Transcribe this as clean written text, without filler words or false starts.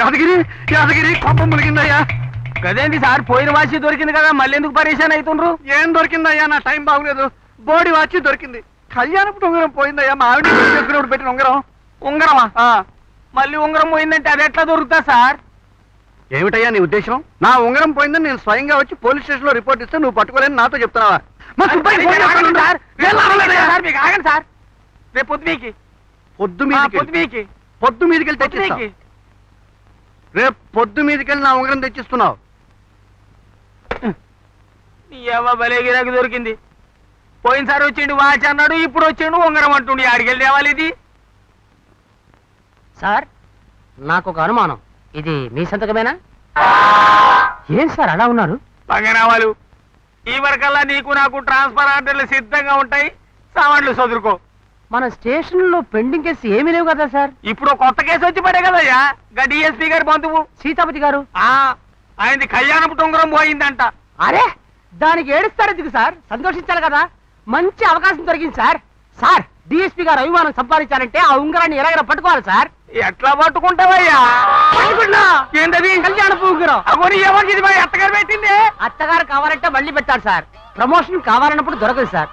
యాదగిరి యాదగిరి కోపం ములిగిందయ్యా. గదేంటి సార్, పోయిన వాచి దొరికింది కదా, మళ్ళీ ఎందుకు పరేషాన్ అవుతుండ్రు? ఏం దొరికిందయ్యా? నా టైం బాగులేదు. బోడి వాచి దొరికింది. కళ్యాణపు ఉంగరం పోయిందయ్యా. మా ఆవిడ చేసుకునేప్పుడు పెట్టిన ఉంగరం. ఉంగరమా? మళ్ళీ ఉంగరం పోయిందంటే అది ఎట్లా దొరుకుతా సార్? ఏమిటయ్యా నీ ఉద్దేశం? నా ఉంగరం పోయిందని నేను స్వయంగా వచ్చి పోలీస్ స్టేషన్ లో రిపోర్ట్ ఇస్తే నువ్వు పట్టుకోలేని నాతో చెప్తున్నావా? ఆగండి సార్, రేపు పొద్దుమీకి పొద్దు మీదకెళ్ళి తెచ్చిస్తా. రేపు పొద్దు మీదకెళ్ళి నా ఉంగరం తెచ్చిస్తున్నావు. భలే గిరాకి దొరికింది. పోయినసారి వచ్చిండు వాచ్ అన్నాడు, ఇప్పుడు వచ్చిండు ఉంగరం అంటుండి. ఆడికెళ్ళి తేవాలి ఇది. సార్, నాకు ఒక అనుమానం. ఇది మీ సంతకమేనా? ఏం సార్ అలా ఉన్నారు? బంగారావాలు, ఈ వరకల్లా నీకు నాకు ట్రాన్స్ఫర్ ఆర్డర్లు సిద్ధంగా ఉంటాయి. సామాన్లు చదువుకో. మన స్టేషన్ లో పెండింగ్ కేసు ఏమీ లేవు కదా సార్? ఇప్పుడు కొత్త కేసు వచ్చి పడే కదయ్యా. డిఎస్పీ గారి బంధువు సీతాపతి గారు. ఆయనది కళ్యాణపు ఉంగరం పోయిందంట. అరే, దానికి ఏడుస్తారు ఎందుకు సార్? సంతోషించాలి కదా. మంచి అవకాశం దొరికింది సార్. సార్, డిఎస్పీ గారు అభిమానం సంపాదించాలంటే ఆ ఉంగరాన్ని ఎలాగైనా పట్టుకోవాలి సార్. ఎట్లా పట్టుకుంటావయ్యా? ఏంటది? కళ్యాణపు ఉంగరం. అగోని ఎవరికి ఇది? మరి అత్తగారు పెట్టింది. అత్తగారు కావాలంటే మళ్ళీ పెట్టారు సార్. ప్రమోషన్ కావాలన్నప్పుడు దొరకదు సార్.